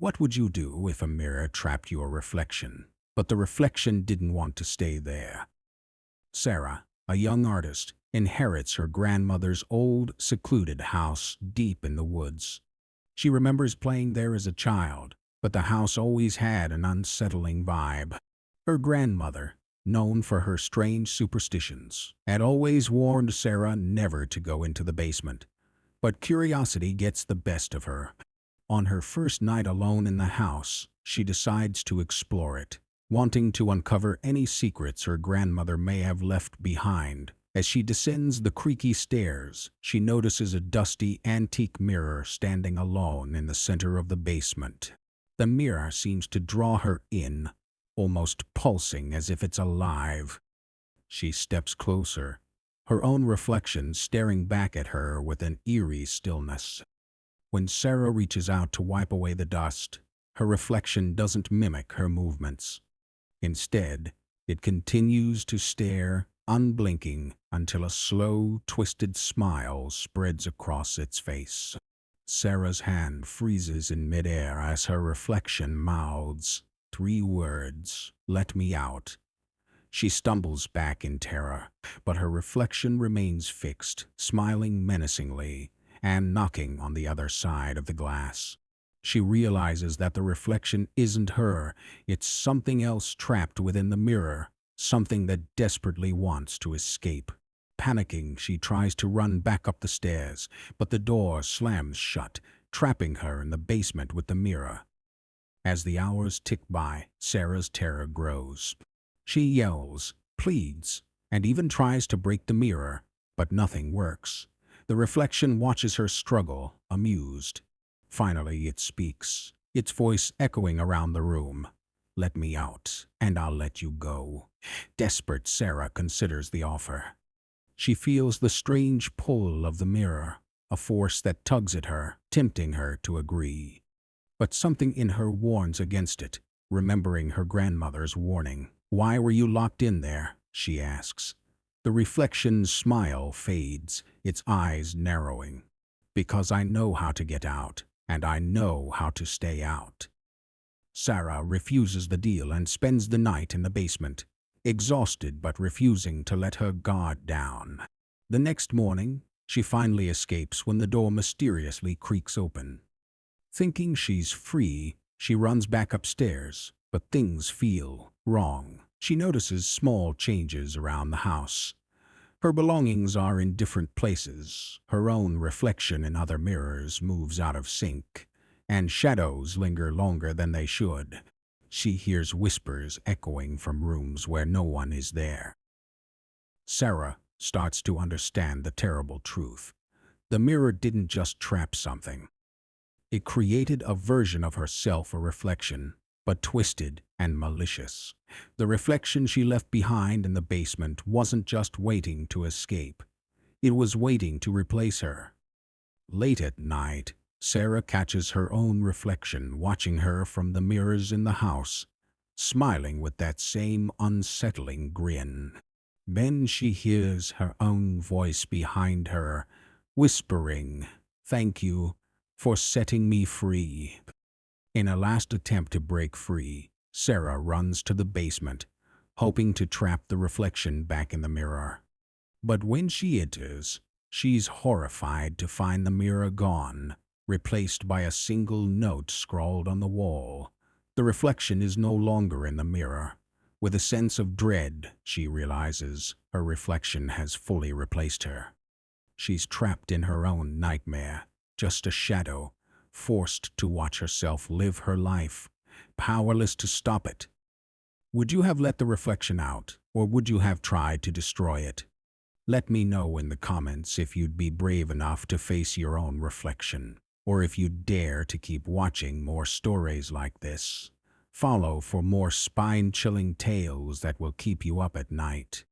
What would you do if a mirror trapped your reflection, but the reflection didn't want to stay there? Sarah, a young artist, inherits her grandmother's old, secluded house deep in the woods. She remembers playing there as a child, but the house always had an unsettling vibe. Her grandmother, known for her strange superstitions, had always warned Sarah never to go into the basement. But curiosity gets the best of her. On her first night alone in the house, she decides to explore it, wanting to uncover any secrets her grandmother may have left behind. As she descends the creaky stairs, she notices a dusty, antique mirror standing alone in the center of the basement. The mirror seems to draw her in, almost pulsing as if it's alive. She steps closer, her own reflection staring back at her with an eerie stillness. When Sarah reaches out to wipe away the dust, her reflection doesn't mimic her movements. Instead, it continues to stare, unblinking, until a slow, twisted smile spreads across its face. Sarah's hand freezes in midair as her reflection mouths 3 words, "Let me out." She stumbles back in terror, but her reflection remains fixed, smiling menacingly and knocking on the other side of the glass. She realizes that the reflection isn't her, it's something else trapped within the mirror, something that desperately wants to escape. Panicking, she tries to run back up the stairs, but the door slams shut, trapping her in the basement with the mirror. As the hours tick by, Sarah's terror grows. She yells, pleads, and even tries to break the mirror, but nothing works. The reflection watches her struggle, amused. Finally, it speaks, its voice echoing around the room. "Let me out, and I'll let you go." Desperate, Sarah considers the offer. She feels the strange pull of the mirror, a force that tugs at her, tempting her to agree. But something in her warns against it, remembering her grandmother's warning. "Why were you locked in there?" she asks. The reflection's smile fades, its eyes narrowing. "Because I know how to get out, and I know how to stay out." Sarah refuses the deal and spends the night in the basement, exhausted but refusing to let her guard down. The next morning, she finally escapes when the door mysteriously creaks open. Thinking she's free, she runs back upstairs, but things feel wrong. She notices small changes around the house. Her belongings are in different places, her own reflection in other mirrors moves out of sync, and shadows linger longer than they should. She hears whispers echoing from rooms where no one is there. Sarah starts to understand the terrible truth. The mirror didn't just trap something. It created a version of herself, a reflection, but twisted and malicious. The reflection she left behind in the basement wasn't just waiting to escape. It was waiting to replace her. Late at night, Sarah catches her own reflection watching her from the mirrors in the house, smiling with that same unsettling grin. Then she hears her own voice behind her, whispering, "Thank you for setting me free." In a last attempt to break free, Sarah runs to the basement, hoping to trap the reflection back in the mirror. But when she enters, she's horrified to find the mirror gone, replaced by a single note scrawled on the wall. The reflection is no longer in the mirror. With a sense of dread, she realizes her reflection has fully replaced her. She's trapped in her own nightmare, just a shadow, forced to watch herself live her life, powerless to stop it. Would you have let the reflection out, or would you have tried to destroy it? Let me know in the comments if you'd be brave enough to face your own reflection, or if you'd dare to keep watching more stories like this. Follow for more spine-chilling tales that will keep you up at night.